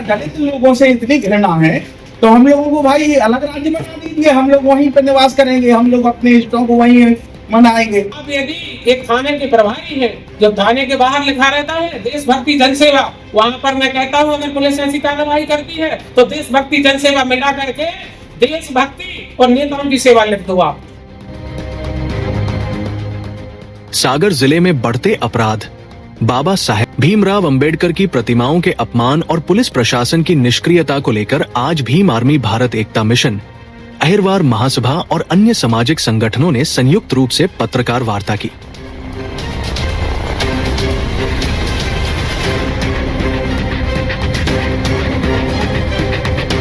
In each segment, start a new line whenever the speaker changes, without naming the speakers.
दलित लोगों से इतनी घृणा है तो हम लोगों को भाई अलग राज्य बना दीजिए, हम लोग वहीं पर निवास करेंगे, हम लोग अपने इष्टों को वहीं मनाएंगे।
अब यदि एक थाने के प्रभारी है, जब थाने के बाहर लिखा रहता है देशभक्ति जनसेवा, वहां पर मैं कहता हूं अगर पुलिस ऐसी कार्रवाई करती है तो देशभक्ति जनसेवा मिटा करके देशभक्ति और नेताओं की सेवा लिख दो आप।
सागर जिले में बढ़ते अपराध, बाबा साहेब भीमराव अंबेडकर की प्रतिमाओं के अपमान और पुलिस प्रशासन की निष्क्रियता को लेकर आज भीम आर्मी भारत एकता मिशन, अहिरवार महासभा और अन्य सामाजिक संगठनों ने संयुक्त रूप से पत्रकार वार्ता की।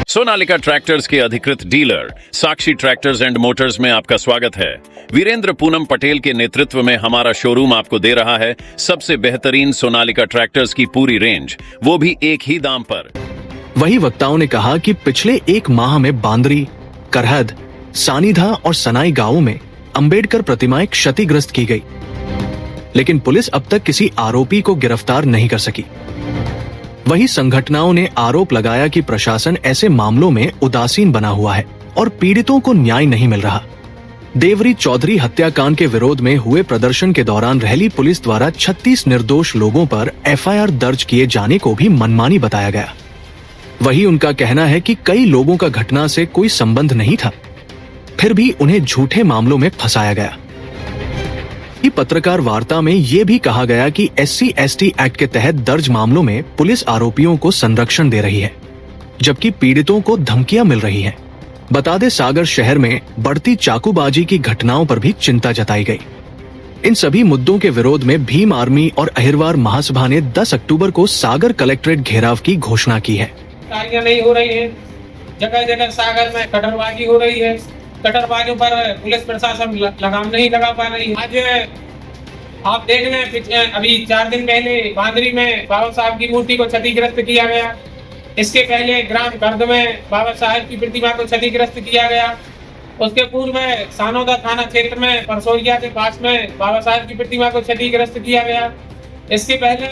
सोनालिका ट्रैक्टर्स के अधिकृत dealer Sakshi tractors and Motors में आपका स्वागत है। वीरेंद्र पूनम पटेल के नेतृत्व में हमारा शोरूम आपको दे रहा है सबसे बेहतरीन सोनालिका ट्रैक्टर्स की पूरी रेंज, वो भी एक ही दाम पर।
वही वक्ताओं ने कहा कि पिछले एक माह में बांदरी, करहद, सानिधा और सनाई गांवों में अंबेडकर प्रतिमाएं क्षतिग्रस्त की गई, लेकिन पुलिस अब तक किसी आरोपी को गिरफ्तार नहीं कर सकी। वही संगठनों ने आरोप लगाया कि प्रशासन ऐसे मामलों में उदासीन बना हुआ है और पीड़ितों को न्याय नहीं मिल रहा। देवरी चौधरी हत्याकांड के विरोध में हुए प्रदर्शन के दौरान रैली पुलिस द्वारा 36 निर्दोष लोगों पर एफआईआर दर्ज किए जाने को भी मनमानी बताया गया। वही उनका कहना है कि कई लोगों का घटना से कोई संबंध नहीं था, फिर भी उन्हें झूठे मामलों में फंसाया गया। पत्रकार वार्ता में ये भी कहा गया कि SC/ST एक्ट के तहत दर्ज मामलों में पुलिस आरोपियों को संरक्षण दे रही है, जबकि पीड़ितों को धमकियां मिल रही हैं। बता दें, सागर शहर में बढ़ती चाकूबाजी की घटनाओं पर भी चिंता जताई गई। इन सभी मुद्दों के विरोध में भीम आर्मी और अहिरवार महासभा ने 10 अक्टूबर को सागर कलेक्ट्रेट घेराव की घोषणा की है।
कार्य नहीं हो रही है, जगह जगह सागर में कटरबाजी हो रही है, कटरबाजों पर पुलिस प्रशासन लगाम नहीं लगा पा रही है। आज आप देख लें, अभी 4 दिन पहले बांदरी में बाबा साहब की मूर्ति को क्षतिग्रस्त किया गया। इसके पहले ग्राम गर्द में बाबा साहब की प्रतिमा को क्षतिग्रस्त किया गया। उसके पूर्व सानोदा थाना क्षेत्र में परसोरिया के पास में बाबा साहब की प्रतिमा को क्षतिग्रस्त किया गया। इसके पहले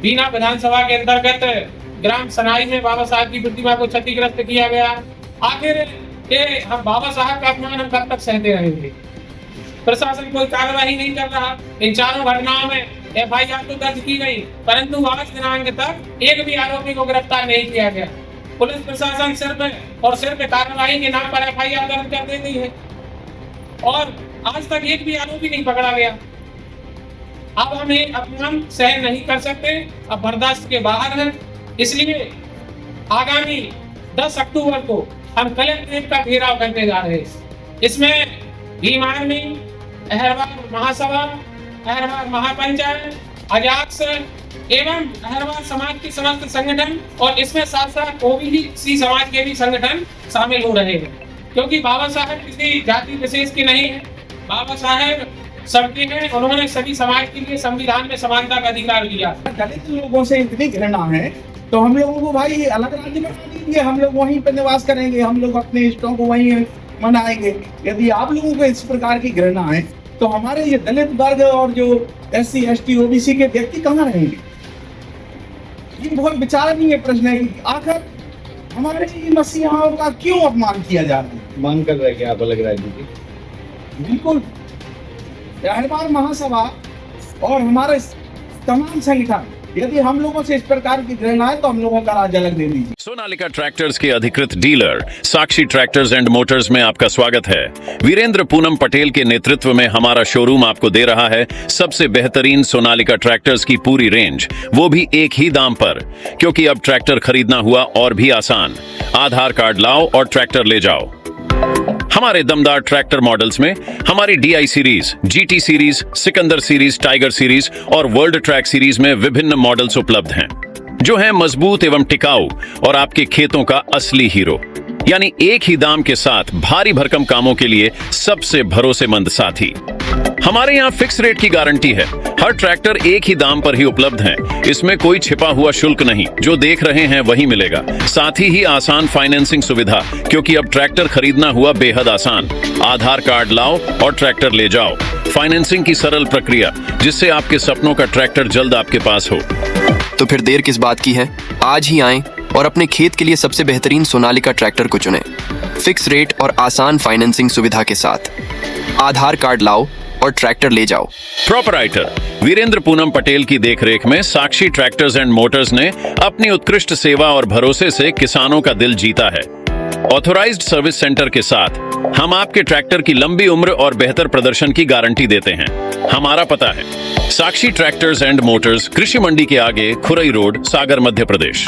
बीना विधानसभा के अंतर्गत ग्राम सनाई में बाबा साहब की प्रतिमा को क्षतिग्रस्त किया गया। आखिर ये हम बाबा साहब का अपमान हम कब तक सहते रहेंगे? प्रशासन कोई कार्रवाई नहीं कर रहा। इन चारों घटनाओं में FIR तो दर्ज की गई, परंतु आज दिनांक तक एक भी आरोपी को गिरफ्तार नहीं किया गया। पुलिस प्रशासन सिर्फ कार्रवाई के नाम पर FIR दर्ज कर देती है और आज तक एक भी आरोपी नहीं पकड़ा गया। अब हम ये अपमान सहन नहीं कर सकते, अब बर्दाश्त के बाहर है। इसलिए आगामी 10 अक्टूबर को हम कलेक्ट्रेट का घेराव करने जा रहे हैं। इसमें भीम आर्मी, अहिरवार महासभा, अहिरवार महापंचायत, अजाक्स एवं अहिरवार समाज के समस्त संगठन और इसमें साथ साथ OBC समाज के भी संगठन शामिल हो रहे हैं, क्योंकि बाबा साहब किसी जाति विशेष के नहीं है। बाबा साहब सबके हैं, उन्होंने सभी समाज के लिए संविधान में समानता का अधिकार दिया।
दलित लोगों से इतनी घृणा है तो हम लोगों को भाई अलग राज्य बना दीजिए, हम लोग वहीं पर निवास करेंगे, हम लोग अपने इष्टों को वहीं मनाएंगे। यदि आप लोगों को इस प्रकार की घृणा है तो हमारे ये दलित वर्ग और जो SC/ST OBC के व्यक्ति कहाँ रहेंगे? ये बहुत विचारणीय प्रश्न है कि आखिर हमारे मसीहाओं का क्यों अपमान किया जा रहा है?
मांग कर रहे हैं कि आप अलग राज्य की?
बिल्कुल, अहिरवार महासभा और हमारे तमाम संगठन, यदि हम लोगों से इस प्रकार की घृणा है तो हम लोगों का राज्य अलग दे दीजिए।
सोनालिका ट्रैक्टर्स के अधिकृत dealer Sakshi tractors and Motors में आपका स्वागत है। वीरेंद्र पूनम पटेल के नेतृत्व में हमारा शोरूम आपको दे रहा है सबसे बेहतरीन सोनालिका ट्रैक्टर्स की पूरी रेंज, वो भी एक ही दाम पर। क्योंकि अब ट्रैक्टर खरीदना हुआ और भी आसान। आधार कार्ड लाओ और ट्रैक्टर ले जाओ। हमारे दमदार ट्रैक्टर मॉडल्स में हमारी DI series, GT series, Sikandar series, tiger series और वर्ल्ड ट्रैक सीरीज में विभिन्न मॉडल्स उपलब्ध हैं, जो हैं मजबूत एवं टिकाऊ और आपके खेतों का असली हीरो। यानी एक ही दाम के साथ भारी भरकम कामों के लिए सबसे भरोसेमंद साथी। हमारे यहाँ फिक्स रेट की गारंटी है। हर ट्रैक्टर एक ही दाम पर ही उपलब्ध है। इसमें कोई छिपा हुआ शुल्क नहीं, जो देख रहे हैं वही मिलेगा। साथ ही आसान फाइनेंसिंग सुविधा, क्योंकि अब ट्रैक्टर खरीदना हुआ बेहद आसान। आधार कार्ड लाओ और ट्रैक्टर ले जाओ। फाइनेंसिंग की सरल प्रक्रिया, जिससे आपके सपनों का ट्रैक्टर जल्द आपके पास हो।
तो फिर देर किस बात की है? आज ही आएं और अपने खेत के लिए सबसे बेहतरीन सोनालिका ट्रैक्टर को चुनें। फिक्स रेट और आसान फाइनेंसिंग सुविधा के साथ आधार कार्ड लाओ और ट्रैक्टर ले जाओ।
प्रोपराइटर वीरेंद्र पूनम पटेल की देखरेख में साक्षी ट्रैक्टर्स एंड मोटर्स ने अपनी उत्कृष्ट सेवा और भरोसे से किसानों का दिल जीता है। ऑथोराइज्ड सर्विस सेंटर के साथ हम आपके ट्रैक्टर की लंबी उम्र और बेहतर प्रदर्शन की गारंटी देते हैं। हमारा पता है साक्षी ट्रैक्टर्स एंड मोटर्स, कृषि मंडी के आगे, खुरई रोड, सागर, मध्य प्रदेश।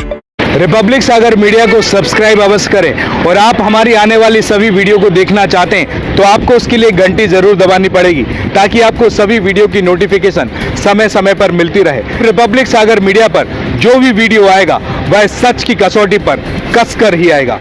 रिपब्लिक सागर मीडिया को सब्सक्राइब अवश्य करें और आप हमारी आने वाली सभी वीडियो को देखना चाहते हैं तो आपको उसके लिए घंटी जरूर दबानी पड़ेगी ताकि आपको सभी वीडियो की नोटिफिकेशन समय समय पर मिलती रहे। रिपब्लिक सागर मीडिया पर जो भी वीडियो आएगा वह सच की कसौटी पर कसकर ही आएगा।